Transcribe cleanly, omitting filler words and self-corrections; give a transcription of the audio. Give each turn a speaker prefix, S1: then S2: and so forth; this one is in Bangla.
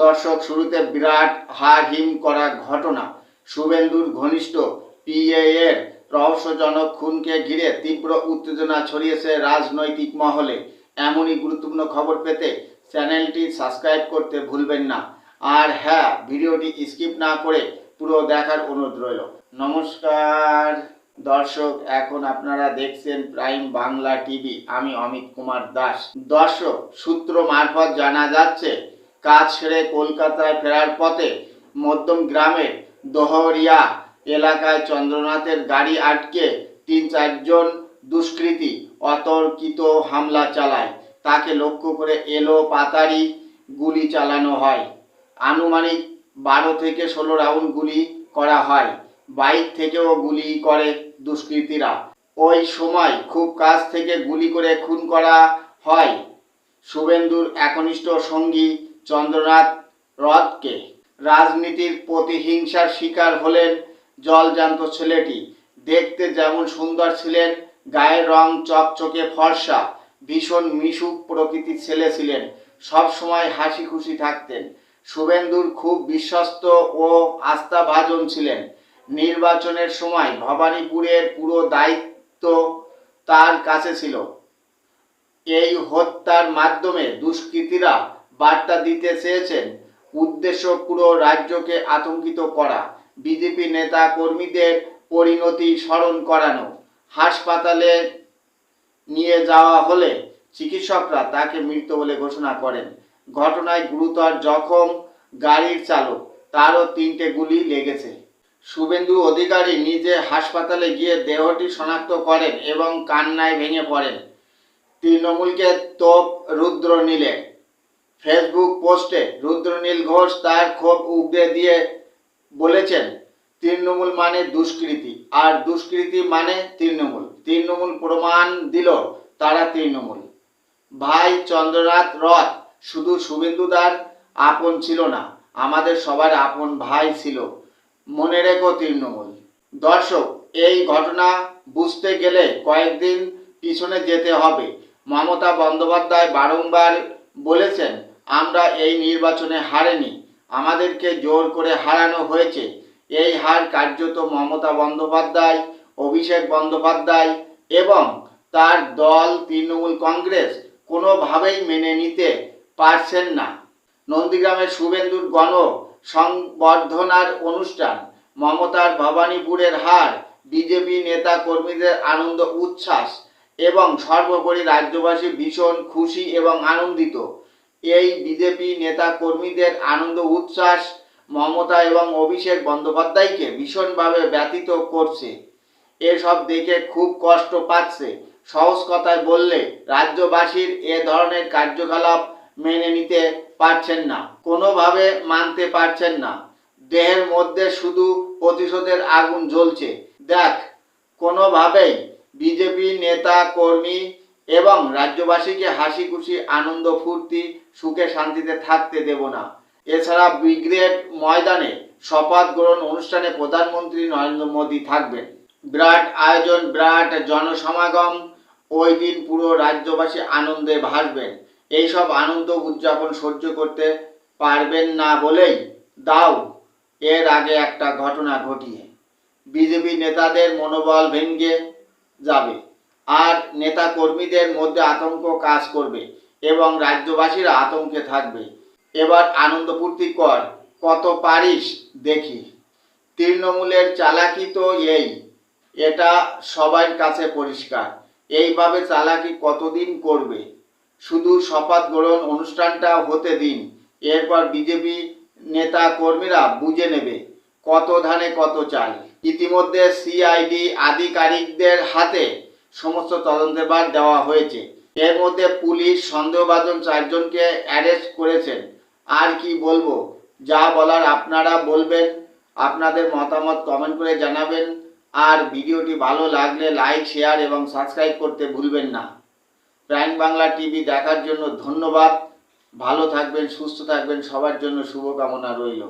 S1: দর্শক, শুরুতে বিরাট হাড়হিম করা ঘটনা। শুভেন্দুর ঘনিষ্ঠ পিএ এর রহস্যজনক খুনকে ঘিরে তীব্র উত্তেজনা ছড়িয়েছে রাজনৈতিক মহলে। এমনই গুরুত্বপূর্ণ খবর পেতে চ্যানেলটি সাবস্ক্রাইব করতে ভুলবেন না। আর হ্যাঁ, ভিডিওটি স্কিপ না করে পুরো দেখার অনুরোধ রইল। নমস্কার দর্শক, এখন আপনারা দেখছেন প্রাইম বাংলা টিভি। আমি অমিত কুমার দাস। দর্শক, সূত্র মারফত জানা যাচ্ছে, কাজ সেরে কলকাতায় ফেরার পথে মধ্যম গ্রামের দোহরিয়া এলাকায় চন্দ্রনাথের গাড়ি আটকে ৩-৪ জন দুষ্কৃতী অতর্কিত হামলা চালায়। তাকে লক্ষ্য করে এলো পাতারি গুলি চালানো হয়। আনুমানিক 12 থেকে 16 রাউন্ড গুলি করা হয়। বাইক থেকেও গুলি করে দুষ্কৃতীরা। ওই সময় খুব কাছ থেকে গুলি করে খুন করা হয় শুভেন্দুর একনিষ্ঠ সঙ্গী চন্দ্রনাথ রথকে। রাজনীতির প্রতিহিংসার শিকার হলেন জলজান্ত ছেলেটি। দেখতে যেমন সুন্দর ছিলেন, গায়ের রং চকচকে ফর্সা, ভীষণ মিশুক প্রকৃতির ছেলে ছিলেন। সব সময় হাসি খুশি থাকতেন। শুভেন্দুর খুব বিশ্বস্ত ও আস্থাভাজন ছিলেন। নির্বাচনের সময় ভবানীপুরের পুরো দায়িত্ব তার কাছে ছিল। এই হত্যার মাধ্যমে দুষ্কৃতীরা বার্তা দিতে চেয়েছেন, উদ্দেশ্য পুরো রাজ্যকে আতঙ্কিত করা, বিজেপি নেতা কর্মীদের পরিণতি স্মরণ করানো। হাসপাতালে নিয়ে যাওয়া হলে চিকিৎসকরা তাকে মৃত বলে ঘোষণা করেন। ঘটনায় গুরুতর জখম গাড়ির চালক, তারও 3টে গুলি লেগেছে। শুভেন্দু অধিকারী নিজে হাসপাতালে গিয়ে দেহটি শনাক্ত করেন এবং কান্নায় ভেঙে পড়েন। তৃণমূলকে তোপ রুদ্রনীলের। ফেসবুক পোস্টে রুদ্রনীল ঘোষ তার ক্ষোভ উগরে দিয়ে বলেছেন, তৃণমূল মানে দুষ্কৃতী, আর দুষ্কৃতী মানে তৃণমূল। তৃণমূল প্রমাণ দিল তারা তৃণমূল। ভাই চন্দ্রনাথ রথ শুধু শুভেন্দুদার আপন ছিল না, আমাদের সবার আপন ভাই ছিল। মনে রেখো তৃণমূল। দর্শক, এই ঘটনা বুঝতে গেলে কয়েকদিন পিছনে যেতে হবে। মমতা বন্দ্যোপাধ্যায় বারংবার বলেছেন, আমরা এই নির্বাচনে হারিনি, আমাদেরকে জোর করে হারানো হয়েছে। এই হার কার্যত মমতা বন্দ্যোপাধ্যায়, অভিষেক বন্দ্যোপাধ্যায় এবং তার দল তৃণমূল কংগ্রেস কোনোভাবেই মেনে নিতে পারছেন না। নন্দীগ্রামের শুভেন্দুর গণ সংবর্ধনার অনুষ্ঠান, মমতার ভবানীপুরের হার, বিজেপি নেতা কর্মীদের আনন্দ উচ্ছ্বাস এবং সর্বোপরি রাজ্যবাসী ভীষণ খুশি এবং আনন্দিত। এই বিজেপি নেতা কর্মীদের আনন্দ উচ্ছ্বাস মমতা এবং অভিষেক বন্দ্যোপাধ্যায়কে ভীষণভাবে ব্যথিত করছে। এসব দেখে খুব কষ্ট পাচ্ছে। সহজ কথায় বললে, রাজ্যবাসীর এ ধরনের কার্যকলাপ মেনে নিতে পারছেন না, কোনোভাবে মানতে পারছেন না। দেহের মধ্যে শুধু প্রতিশোধের আগুন জ্বলছে। দেখ, কোনোভাবেই বিজেপি নেতা কর্মী এবং রাজ্যবাসীকে হাসি খুশি আনন্দ ফুর্তি সুখে শান্তিতে থাকতে দেব না। এছাড়া ব্রিগেড ময়দানে শপথ গ্রহণ অনুষ্ঠানে প্রধানমন্ত্রী নরেন্দ্র মোদী থাকবেন। বিরাট আয়োজন, বিরাট জনসমাগম। ওই দিন পুরো রাজ্যবাসী আনন্দে ভাসবেন। এইসব আনন্দ উদযাপন সহ্য করতে পারবেন না বলেই দাও এর আগে একটা ঘটনা ঘটিয়ে বিজেপি নেতাদের মনোবল ভেঙে যাবে, আর নেতা কর্মীদের মধ্যে আতঙ্ক কাজ করবে এবং রাজ্যবাসীরা আতঙ্কে থাকবে। এবার আনন্দ ফুর্তি কর, কত পারিস দেখি। তৃণমূলের চালাকি তো এটা সবার কাছে পরিষ্কার। এইভাবে চালাকি কতদিন করবে? শুধু শপথ গ্রহণ অনুষ্ঠানটা হতে দিন, এরপর বিজেপি নেতা কর্মীরা বুঝে নেবে কত ধানে কত চাল। ইতিমধ্যে সিআইডি আধিকারিকদের হাতে সমস্ত তদন্তের ভার দেওয়া হয়েছে। এর মধ্যে পুলিশ সন্দেহভাজন 4 জনকে অ্যারেস্ট করেছেন। আর কি বলবো, যা বলার আপনারা বলবেন, আপনাদের মতামত কমেন্ট করে জানাবেন। আর ভিডিওটি ভালো লাগলে লাইক, শেয়ার এবং সাবস্ক্রাইব করতে ভুলবেন না। প্রাইম বাংলা টিভি দেখার জন্য ধন্যবাদ। ভালো থাকবেন, সুস্থ থাকবেন, সবার জন্য শুভকামনা রইল।